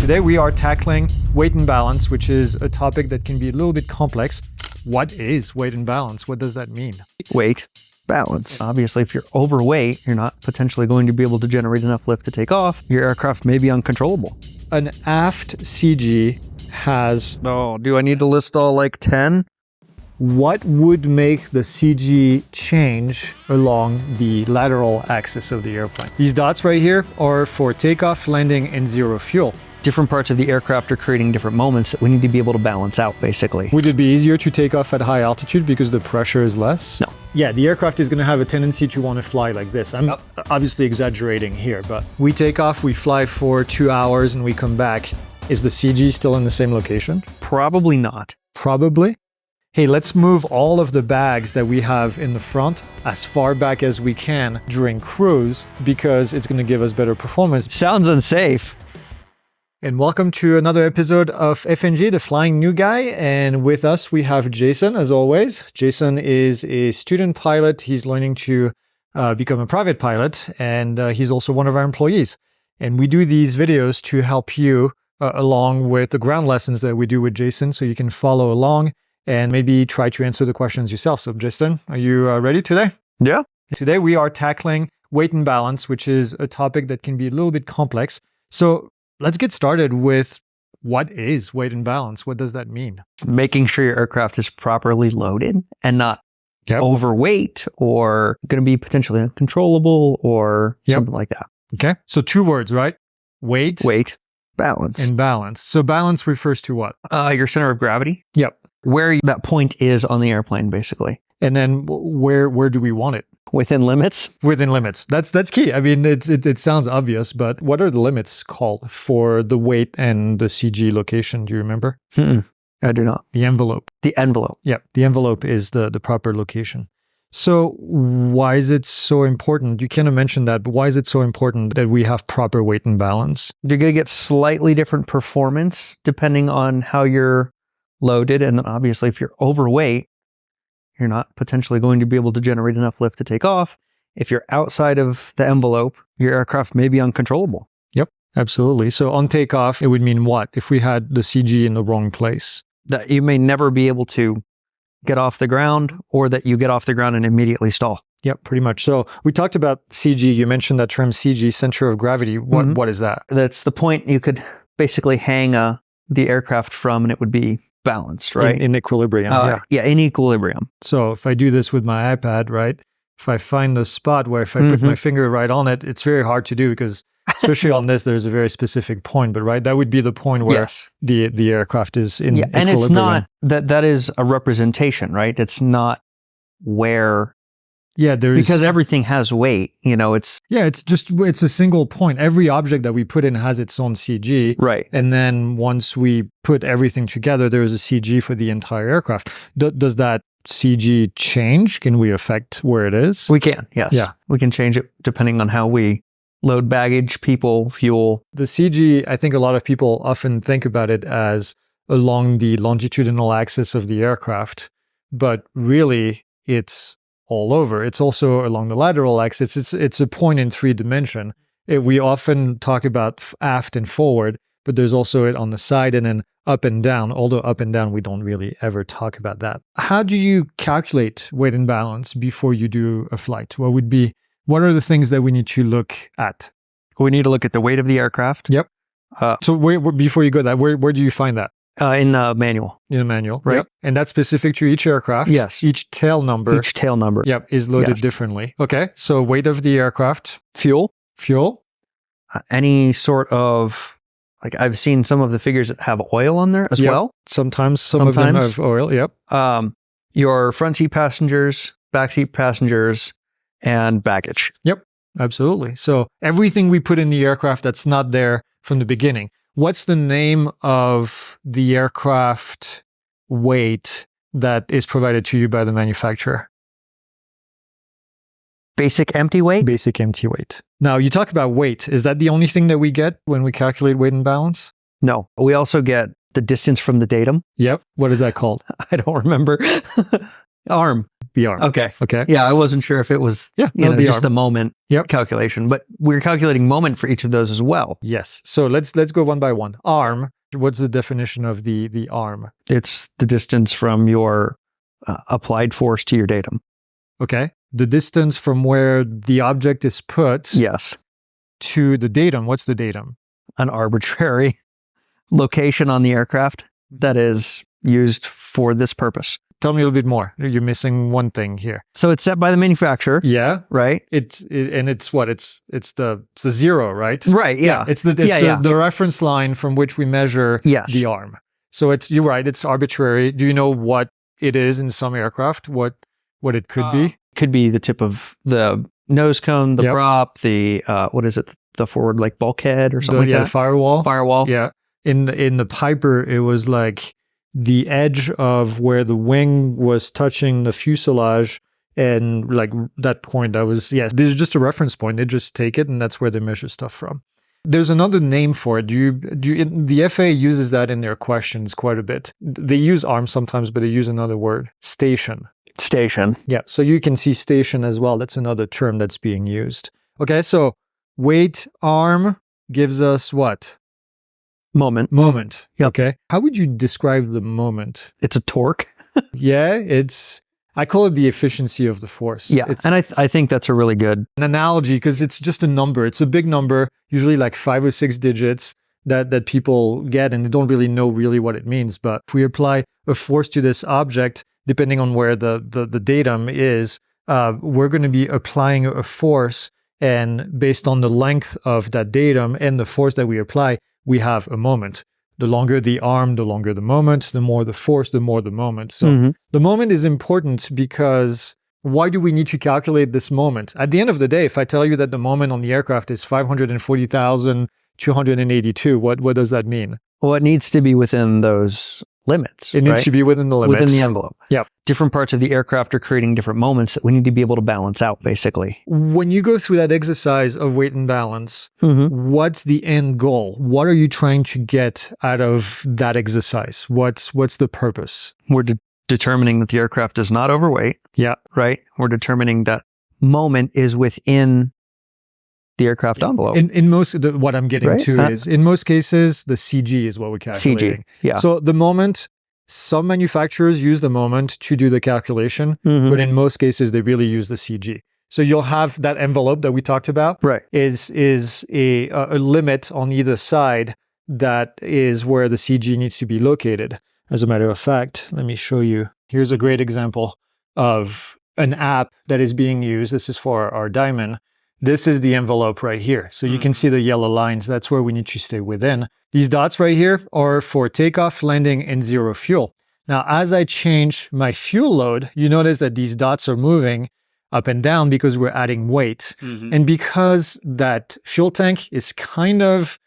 Today we are tackling weight and balance, which is a topic that can be a little bit complex. What is weight and balance? What does that mean? Weight, balance. Obviously, if you're overweight, you're not potentially going to be able to generate enough lift to take off. Your aircraft may be uncontrollable. An Aft CG has... Oh, do I need to list all like 10? What would make the CG change along the lateral axis of the airplane? These dots right here are for takeoff, landing, and zero fuel. Different parts of the aircraft are creating different moments that we need to be able to balance out, basically. Would it be easier to take off at high altitude because the pressure is less? No. Yeah, the aircraft is going to have a tendency to want to fly like this. I'm obviously exaggerating here, but we take off, we fly for 2 hours, and we come back. Is the CG still in the same location? Probably not. Probably. Hey, let's move all of the bags that we have in the front as far back as we can during cruise because it's going to give us better performance. Sounds unsafe. And welcome to another episode of FNG, the Flying New Guy. And with us, we have Jason, as always. Jason is a student pilot. He's learning to become a private pilot, and he's also one of our employees. And we do these videos to help you along with the ground lessons that we do with Jason, so you can follow along and maybe try to answer the questions yourself. So, Jason, are you ready today? Yeah. Today, we are tackling weight and balance, which is a topic that can be a little bit complex. So, let's get started with what is weight and balance? What does that mean? Making sure your aircraft is properly loaded and not overweight or going to be potentially uncontrollable or something like that. Okay. So 2 words, right? Weight. Balance. And balance. So balance refers to what? Your center of gravity. Yep. Where that point is on the airplane, basically. And then where do we want it? Within limits. Within limits. That's key. I mean, it sounds obvious, but what are the limits called for the weight and the CG location? Do you remember? I do not. The envelope. The envelope. Yeah, the envelope is the proper location. So why is it so important? You kind of mentioned that, but why is it so important that we have proper weight and balance? You're going to get slightly different performance depending on how you're loaded. And obviously, if you're overweight, you're not potentially going to be able to generate enough lift to take off. If you're outside of the envelope, your aircraft may be uncontrollable. Yep, absolutely. So on takeoff, it would mean what if we had the CG in the wrong place? That you may never be able to get off the ground, or that you get off the ground and immediately stall. Yep, pretty much. So we talked about CG. You mentioned that term CG, center of gravity. What is that? That's the point you could basically hang the aircraft from, and it would be balanced, right? In equilibrium. Yeah, in equilibrium. So if I do this with my iPad, right? If I find the spot where if I put my finger right on it, it's very hard to do because especially on this, there's a very specific point, but right, that would be the point where the aircraft is in equilibrium. And it's not, that is a representation, right? It's not where... Yeah, because everything has weight, it's... Yeah, it's a single point. Every object that we put in has its own CG. Right. And then once we put everything together, there's a CG for the entire aircraft. Does that CG change? Can we affect where it is? We can, yes. Yeah. We can change it depending on how we load baggage, people, fuel. The CG, I think a lot of people often think about it as along the longitudinal axis of the aircraft, but really it's all over. It's also along the lateral axis. It's a point in 3 dimension. We often talk about aft and forward, but there's also it on the side and then up and down. Although up and down, we don't really ever talk about that. How do you calculate weight and balance before you do a flight? What are the things that we need to look at? We need to look at the weight of the aircraft. Yep. So before you go that, where do you find that? In the manual. In the manual, right? Yep. And that's specific to each aircraft? Yes. Each tail number. Yep, is loaded differently. Okay, so weight of the aircraft. Fuel. Any sort of, like I've seen some of the figures that have oil on there as well. Sometimes some of them have oil, yep. Your front seat passengers, back seat passengers, and baggage. Yep, absolutely. So everything we put in the aircraft that's not there from the beginning. What's the name of the aircraft weight that is provided to you by the manufacturer? Basic empty weight? Basic empty weight. Now, you talk about weight. Is that the only thing that we get when we calculate weight and balance? No. We also get the distance from the datum. Yep. What is that called? I don't remember. Arm. The arm. Okay. Okay. Yeah, I wasn't sure if it was Yeah. just the moment Yep. calculation, but we're calculating moment for each of those as well. Yes. So let's go one by one. Arm. What's the definition of the arm? It's the distance from your applied force to your datum. Okay. The distance from where the object is put Yes. to the datum. What's the datum? An arbitrary location on the aircraft that is used for this purpose. Tell me a little bit more. You're missing one thing here. So it's set by the manufacturer, Yeah. right? It's what? It's the zero, right? Right, yeah. It's the reference line from which we measure the arm. So you're right, it's arbitrary. Do you know what it is in some aircraft? What it could be? Could be the tip of the nose cone, the prop, the what is it? The forward like bulkhead or something like that. The firewall. Firewall. Yeah. In the Piper, it was like the edge of where the wing was touching the fuselage, and like that point, this is just a reference point. They just take it, and that's where they measure stuff from. There's another name for it. The FAA uses that in their questions quite a bit. They use arm sometimes, but they use another word, station. Station. Yeah, so you can see station as well. That's another term that's being used. Okay, so weight, arm gives us what? Moment. Yep. Okay. How would you describe the moment? It's a torque. Yeah, I call it the efficiency of the force. Yeah, and I think that's a really good analogy because it's just a number. It's a big number, usually like 5 or 6 digits that people get, and they don't really know what it means. But if we apply a force to this object, depending on where the datum is, we're going to be applying a force, and based on the length of that datum and the force that we apply, we have a moment. The longer the arm, the longer the moment, the more the force, the more the moment. So the moment is important because why do we need to calculate this moment? At the end of the day, if I tell you that the moment on the aircraft is 540,282, what does that mean? Well, it needs to be within those limits. It needs to be within the limits. Within the envelope. Yeah. Different parts of the aircraft are creating different moments that we need to be able to balance out, basically. When you go through that exercise of weight and balance, what's the end goal? What are you trying to get out of that exercise? What's the purpose? We're determining that the aircraft is not overweight. Yeah. Right? We're determining that moment is within the aircraft envelope. In most, what I'm getting to is, in most cases, the CG is what we're calculating. CG, yeah. So the moment, some manufacturers use the moment to do the calculation, but in most cases, they really use the CG. So you'll have that envelope that we talked about, is a limit on either side that is where the CG needs to be located. As a matter of fact, let me show you. Here's a great example of an app that is being used. This is for our Diamond. This is the envelope right here. So you can see the yellow lines. That's where we need to stay within. These dots right here are for takeoff, landing, and zero fuel. Now, as I change my fuel load, you notice that these dots are moving up and down because we're adding weight. And because that fuel tank is kind of,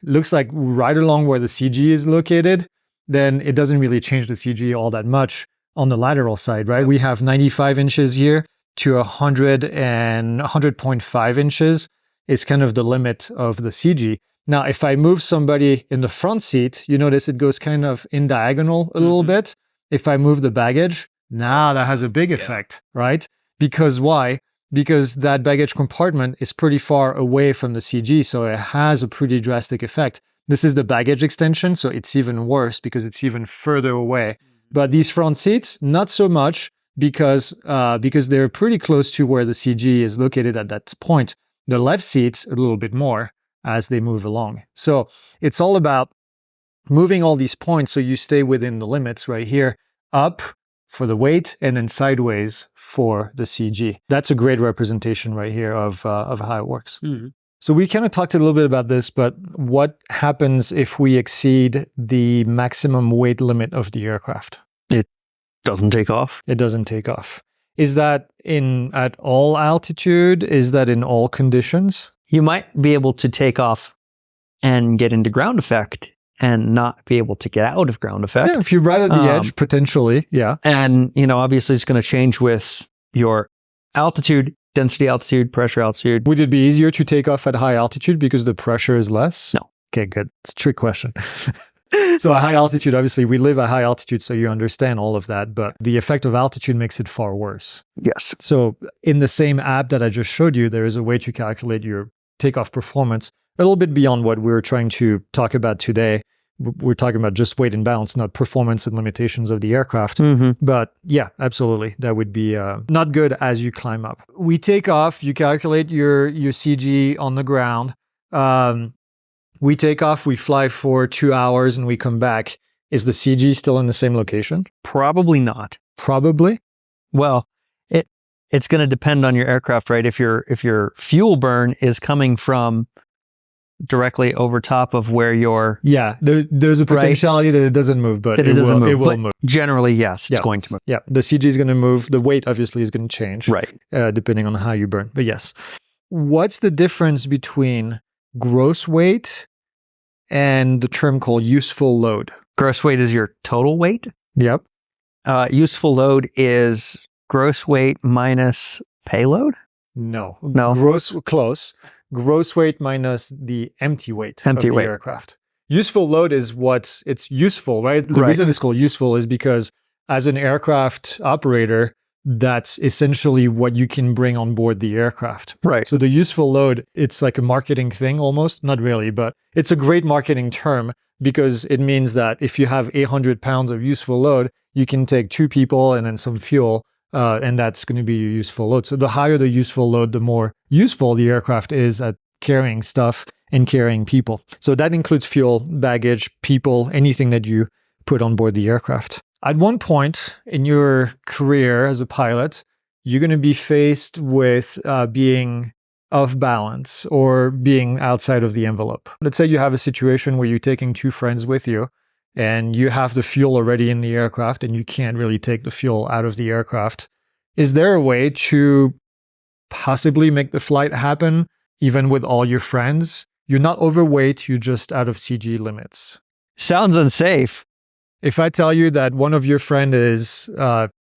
looks like right along where the CG is located, then it doesn't really change the CG all that much on the lateral side, right? We have 95 inches here to 100.5 inches is kind of the limit of the CG. Now, if I move somebody in the front seat, you notice it goes kind of in diagonal a little bit. If I move the baggage, now that has a big effect, right? Because why? Because that baggage compartment is pretty far away from the CG, so it has a pretty drastic effect. This is the baggage extension, so it's even worse because it's even further away. But these front seats, not so much, because they're pretty close to where the CG is located at that point. The left seats a little bit more as they move along. So it's all about moving all these points so you stay within the limits right here, up for the weight and then sideways for the CG. That's a great representation right here of how it works. So we kind of talked a little bit about this, but what happens if we exceed the maximum weight limit of the aircraft? Doesn't take off. It doesn't take off. Is that at all altitude? Is that in all conditions? You might be able to take off and get into ground effect and not be able to get out of ground effect. Yeah, if you're right at the edge, potentially, yeah. And, obviously it's going to change with your altitude, density altitude, pressure altitude. Would it be easier to take off at high altitude because the pressure is less? No. Okay, good. It's a trick question. So at high altitude, obviously we live at high altitude, so you understand all of that, but the effect of altitude makes it far worse. Yes. So in the same app that I just showed you, there is a way to calculate your takeoff performance a little bit beyond what we're trying to talk about today. We're talking about just weight and balance, not performance and limitations of the aircraft. But yeah, absolutely. That would be not good as you climb up. We take off, you calculate your CG on the ground. We take off, we fly for 2 hours and we come back. Is the CG still in the same location? Probably not. Probably. Well, it's going to depend on your aircraft, right? If your fuel burn is coming from directly over top of where your there's a potentiality that it doesn't move, but it will move. Generally, yes, it's going to move. Yeah, the CG is going to move. The weight obviously is going to change, right? Depending on how you burn. But yes, what's the difference between gross weight and the term called useful load? Gross weight is your total weight. Yep. Useful load is gross weight minus payload. No. Close. Gross weight minus the empty weight of the aircraft. Useful load is it's useful, right? The reason it's called useful is because as an aircraft operator, that's essentially what you can bring on board the aircraft. Right. So the useful load, it's like a marketing thing almost. Not really, but it's a great marketing term because it means that if you have 800 pounds of useful load, you can take 2 people and then some fuel. And that's going to be your useful load. So the higher the useful load, the more useful the aircraft is at carrying stuff and carrying people. So that includes fuel, baggage, people, anything that you put on board the aircraft. At one point in your career as a pilot, you're going to be faced with being off balance or being outside of the envelope. Let's say you have a situation where you're taking 2 friends with you, and you have the fuel already in the aircraft and you can't really take the fuel out of the aircraft. Is there a way to possibly make the flight happen even with all your friends? You're not overweight, you're just out of CG limits. Sounds unsafe. If I tell you that one of your friend is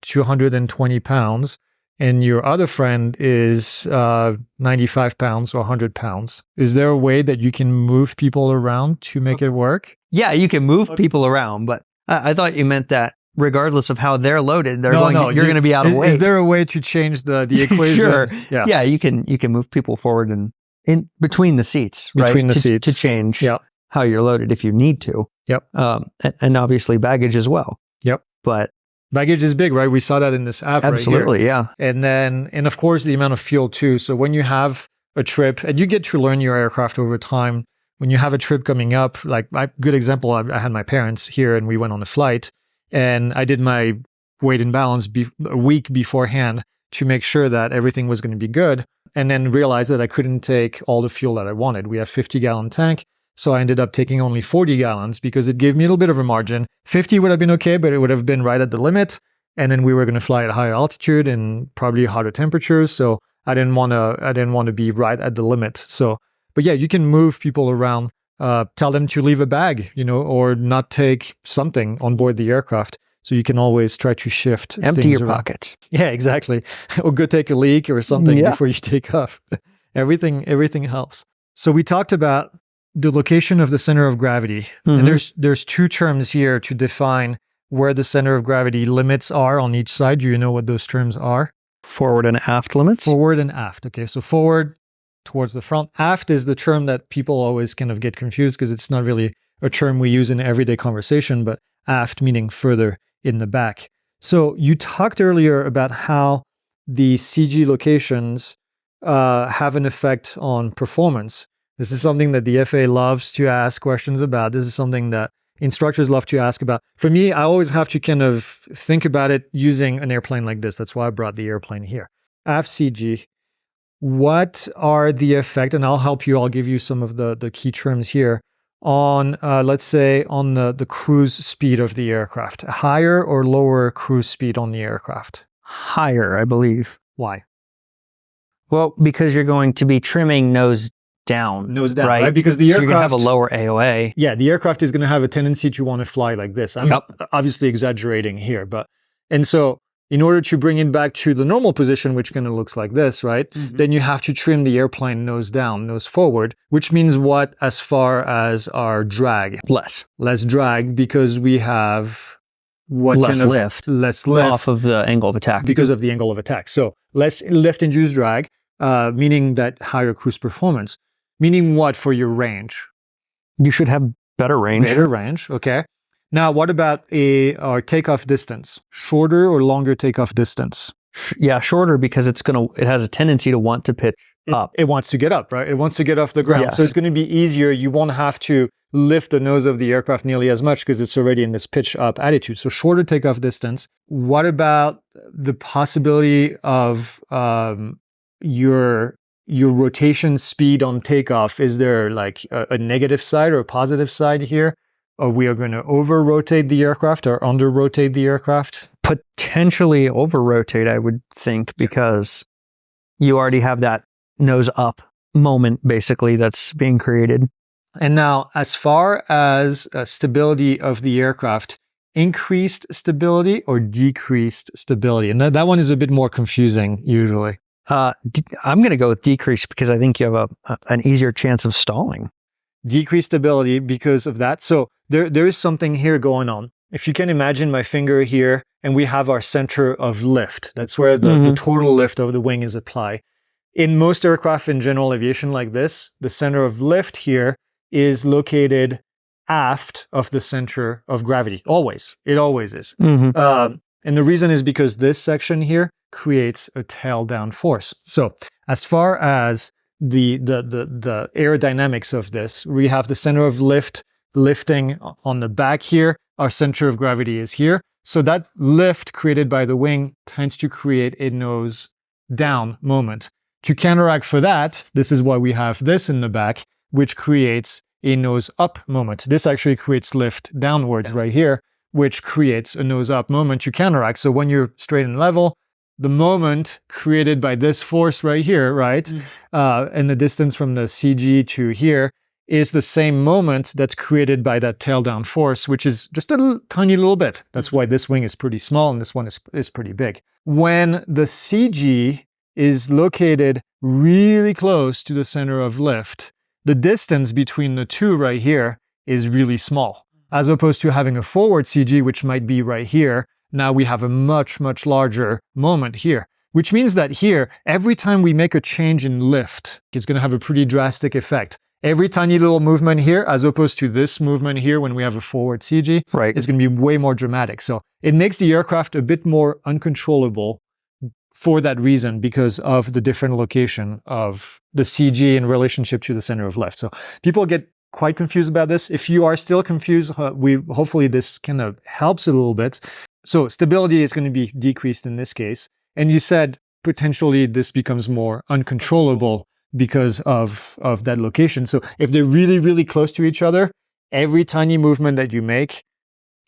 220 pounds and your other friend is 95 pounds or 100 pounds, is there a way that you can move people around to make it work? Yeah, you can move people around, but I thought you meant that regardless of how they're loaded, you're going to be out of weight. Is there a way to change the equation? Sure. Yeah, you can move people forward and in between the seats, right? Between the seats. To change how you're loaded if you need to. Yep. And obviously baggage as well. Yep. But baggage is big, right? We saw that in this app absolutely, right here. Yeah. And of course the amount of fuel too. So when you have a trip and you get to learn your aircraft over time, when you have a trip coming up, like good example, I had my parents here and we went on a flight and I did my weight and balance a week beforehand to make sure that everything was going to be good, and then realized that I couldn't take all the fuel that I wanted. We have 50-gallon tank, so I ended up taking only 40 gallons because it gave me a little bit of a margin. 50 would have been okay, but it would have been right at the limit. And then we were going to fly at higher altitude and probably hotter temperatures, so I didn't want to be right at the limit. So, but yeah, you can move people around. Tell them to leave a bag, or not take something on board the aircraft. So you can always try to shift. Empty your pockets. Yeah, exactly. Or go take a leak or something before you take off. Everything helps. So we talked about the location of the center of gravity. And there's 2 terms here to define where the center of gravity limits are on each side. Do you know what those terms are? Forward and aft limits? Forward and aft. Okay, so forward towards the front. Aft is the term that people always kind of get confused because it's not really a term we use in everyday conversation, but aft meaning further in the back. So you talked earlier about how the CG locations have an effect on performance. This is something that the FAA loves to ask questions about. This is something that instructors love to ask about. For me, I always have to kind of think about it using an airplane like this. That's why I brought the airplane here. Aft CG. What are the effect, and I'll help you, I'll give you some of the key terms here, on, let's say, on the cruise speed of the aircraft. Higher or lower cruise speed on the aircraft? Higher, I believe. Why? Well, because you're going to be trimming nose down. Nose down, right? Because the aircraft... So you're going to have a lower AOA. Yeah, the aircraft is going to have a tendency to want to fly like this. I'm obviously exaggerating here, but... And so in order to bring it back to the normal position, which kind of looks like this, right? Then you have to trim the airplane nose down, nose forward, which means what as far as our drag? Less Drag, because we have what less kind of lift less lift off of the angle of attack. because of the angle of attack. So less lift-induced drag, meaning that higher cruise performance. Meaning what for your range? You should have better range. Better range, okay. Now, what about our takeoff distance? Shorter or longer takeoff distance? Yeah, shorter because it has a tendency to want to pitch up. It wants to get up, right? It wants to get off the ground. Yes. So it's going to be easier. You won't have to lift the nose of the aircraft nearly as much because it's already in this pitch up attitude. So shorter takeoff distance. What about the possibility of your rotation speed on takeoff? Is there like a negative side or a positive side here? Or we are going to over-rotate the aircraft or under-rotate the aircraft? Potentially over-rotate, I would think, because you already have that nose up moment, basically, that's being created. And now, as far as stability of the aircraft, increased stability or decreased stability? And that one is a bit more confusing, usually. I'm going to go with decrease because I think you have an easier chance of stalling. Decreased stability because of that. So there is something here going on. If you can imagine my finger here, and we have our center of lift. That's where the total lift of the wing is applied. In most aircraft in general aviation like this, the center of lift here is located aft of the center of gravity. Always. It always is. And the reason is because this section here creates a tail down force. So as far as the aerodynamics of this, we have the center of lift lifting on the back here. Our center of gravity is here. So that lift created by the wing tends to create a nose down moment. To counteract for that, this is why we have this in the back, which creates a nose up moment. This actually creates lift downwards right here, which creates a nose up moment to counteract. So when you're straight and level, the moment created by this force right here, right, and the distance from the CG to here is the same moment that's created by that tail down force, which is just a tiny little bit. That's why this wing is pretty small and this one is pretty big. When the CG is located really close to the center of lift, the distance between the two right here is really small. As opposed to having a forward CG, which might be right here, now we have a much, much larger moment here. Which means that here, every time we make a change in lift, it's going to have a pretty drastic effect. Every tiny little movement here, as opposed to this movement here when we have a forward CG, right, is going to be way more dramatic. So it makes the aircraft a bit more uncontrollable for that reason, because of the different location of the CG in relationship to the center of lift. So people get quite confused about this. If you are still confused, hopefully this kind of helps a little bit. So stability is going to be decreased in this case. And you said potentially this becomes more uncontrollable because of that location. So if they're really, really close to each other, every tiny movement that you make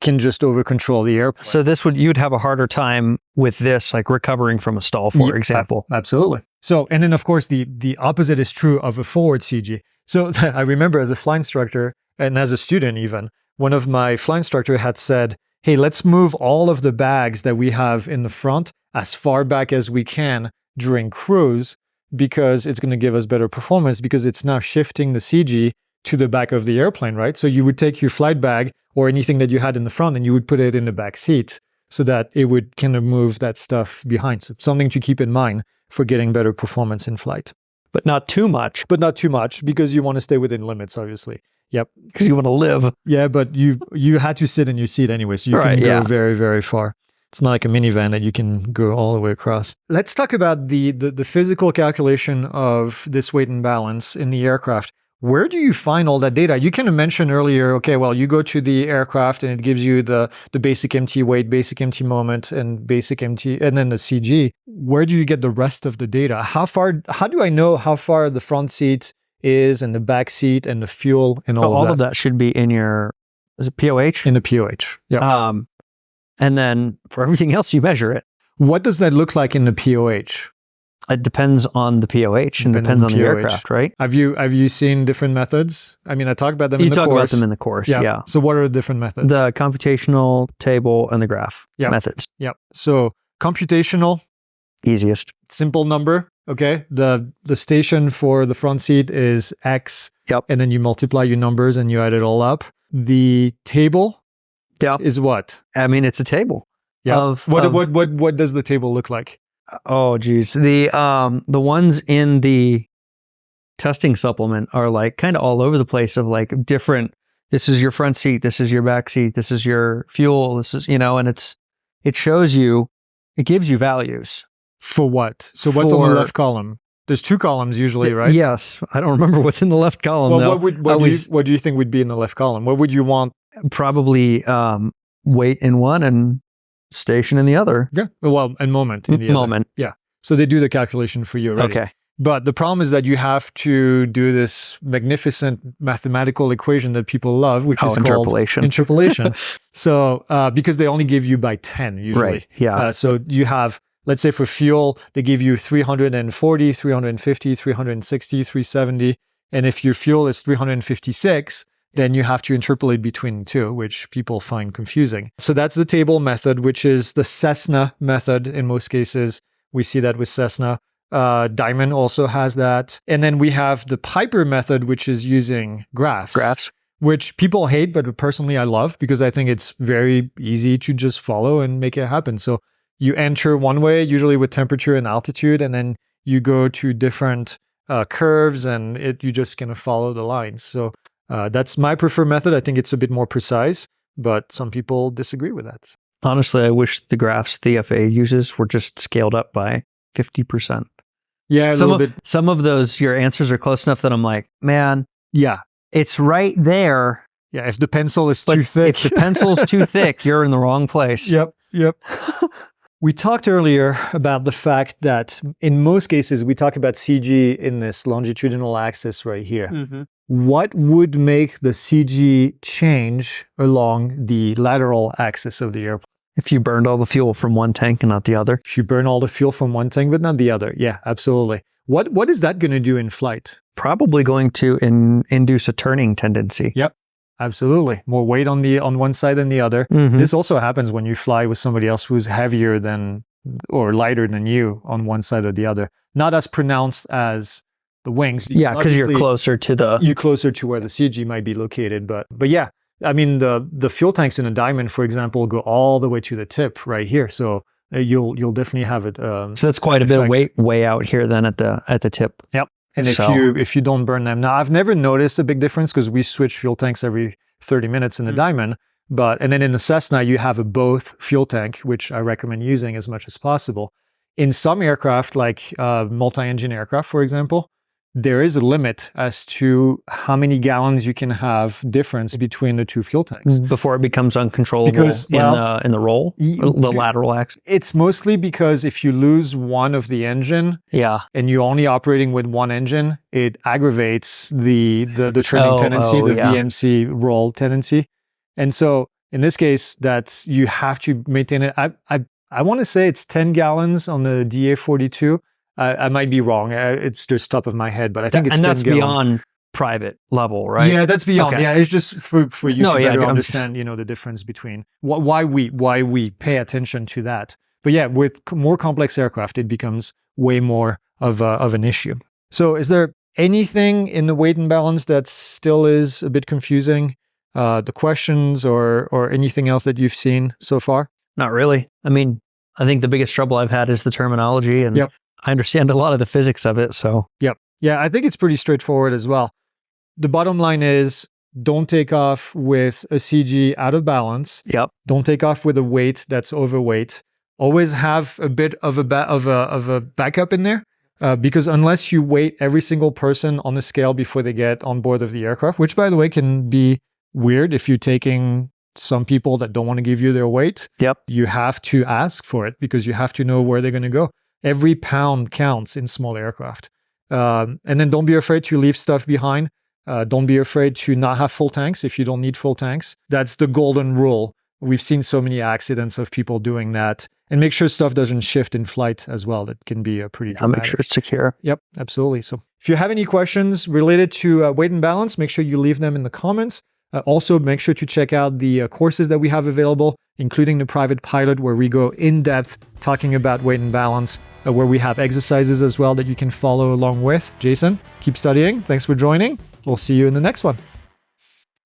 can just over control the airplane. So you'd have a harder time with this, like recovering from a stall, for example. Absolutely. So, and then of course the opposite is true of a forward CG. So I remember as a flight instructor and as a student even, one of my flight instructor had said, hey, let's move all of the bags that we have in the front as far back as we can during cruise, because it's going to give us better performance, because it's now shifting the CG to the back of the airplane, right? So you would take your flight bag or anything that you had in the front and you would put it in the back seat so that it would kind of move that stuff behind. So something to keep in mind for getting better performance in flight. But not too much. But not too much, because you want to stay within limits, obviously. Yep. Because you want to live. Yeah, but you had to sit in your seat anyway, so you can go very, very far. It's not like a minivan that you can go all the way across. Let's talk about the physical calculation of this weight and balance in the aircraft. Where do you find all that data? You kind of mentioned earlier, okay, well, you go to the aircraft and it gives you the basic empty weight, basic empty moment, and basic empty, and then the CG. Where do you get the rest of the data? How do I know how far the front seat is and the back seat and the fuel and all of that? All of that should be in is it POH? In the POH, yeah. And then for everything else, you measure it. What does that look like in the POH? It depends on the POH and depends on the aircraft, right? Have you seen different methods? I mean, I talk about them in the course. You talk about them in the course, yeah. So what are the different methods? The computational table and the graph methods. Yep. So computational, Easiest. simple number. Okay. The station for the front seat is X. Yep. And then you multiply your numbers and you add it all up. The table Yep. is what? I mean, it's a table. Yeah. What does the table look like? Oh, geez. The ones in the testing supplement are like kind of all over the place of like different, this is your front seat, this is your back seat, this is your fuel, this is, and it shows you, it gives you values. For what? So what's on the left column? There's two columns usually, right? Yes. I don't remember what's in the left column. Well, though. what do you think would be in the left column? What would you want? Probably weight in one and station in the other. Yeah. Well, and moment in the other. Moment. Yeah. So they do the calculation for you already. Okay. But the problem is that you have to do this magnificent mathematical equation that people love, which is interpolation. Called interpolation. So because they only give you by 10 usually. Right. Yeah. So you have, let's say for fuel, they give you 340, 350, 360, 370. And if your fuel is 356, then you have to interpolate between the two, which people find confusing. So that's the table method, which is the Cessna method in most cases. We see that with Cessna. Diamond also has that. And then we have the Piper method, which is using graphs. Which people hate, but personally I love because I think it's very easy to just follow and make it happen. So you enter one way, usually with temperature and altitude, and then you go to different curves and you just kind of follow the lines. So that's my preferred method. I think it's a bit more precise, but some people disagree with that. Honestly, I wish the graphs the FAA uses were just scaled up by 50%. Yeah, a little bit. Some of those, your answers are close enough that I'm like, man, yeah, it's right there. Yeah, if the pencil is too thick. If the pencil's too thick, you're in the wrong place. Yep. We talked earlier about the fact that in most cases, we talk about CG in this longitudinal axis right here. Mm-hmm. What would make the CG change along the lateral axis of the airplane? If you burned all the fuel from one tank and not the other. If you burn all the fuel from one tank but not the other. Yeah, absolutely. What is that going to do in flight? Probably going to induce a turning tendency. Yep, absolutely. More weight on one side than the other. Mm-hmm. This also happens when you fly with somebody else who's heavier than or lighter than you on one side or the other. Not as pronounced as the wings. Yeah, because you're closer to where the CG might be located. But yeah. I mean, the fuel tanks in a Diamond, for example, go all the way to the tip right here. So you'll definitely have it. So that's quite a bit of weight way out here then at the tip. Yep. And if you don't burn them, now I've never noticed a big difference because we switch fuel tanks every 30 minutes in the Diamond. And then in the Cessna, you have a both fuel tank, which I recommend using as much as possible. In some aircraft, like multi-engine aircraft, for example, there is a limit as to how many gallons you can have difference between the two fuel tanks before it becomes uncontrollable in the roll, the lateral axis. It's mostly because if you lose one of the engine, and you're only operating with one engine, it aggravates the trimming tendency, VMC roll tendency, and so in this case, that's you have to maintain it. I want to say it's 10 gallons on the DA42. I might be wrong. It's just top of my head, but I think it's 10 gallons. And that's beyond private level, right? Yeah, that's beyond. Okay. Yeah, it's just for you to better understand, the difference between why we pay attention to that. But yeah, with more complex aircraft, it becomes way more of an issue. So, is there anything in the weight and balance that still is a bit confusing? The questions or anything else that you've seen so far? Not really. I mean, I think the biggest trouble I've had is the terminology and. Yep. I understand a lot of the physics of it, so. Yep. Yeah, I think it's pretty straightforward as well. The bottom line is don't take off with a CG out of balance. Yep. Don't take off with a weight that's overweight. Always have a bit of a backup in there because unless you weight every single person on the scale before they get on board of the aircraft, which by the way can be weird if you're taking some people that don't want to give you their weight. Yep. You have to ask for it because you have to know where they're going to go. Every pound counts in small aircraft. And then don't be afraid to leave stuff behind. Don't be afraid to not have full tanks if you don't need full tanks. That's the golden rule. We've seen so many accidents of people doing that. And make sure stuff doesn't shift in flight as well. That can be a pretty dramatic. Make sure it's secure. Yep, absolutely. So if you have any questions related to weight and balance, make sure you leave them in the comments. Also, make sure to check out the courses that we have available. including the private pilot where we go in depth talking about weight and balance, where we have exercises as well that you can follow along with. Jason, keep studying. Thanks for joining. We'll see you in the next one.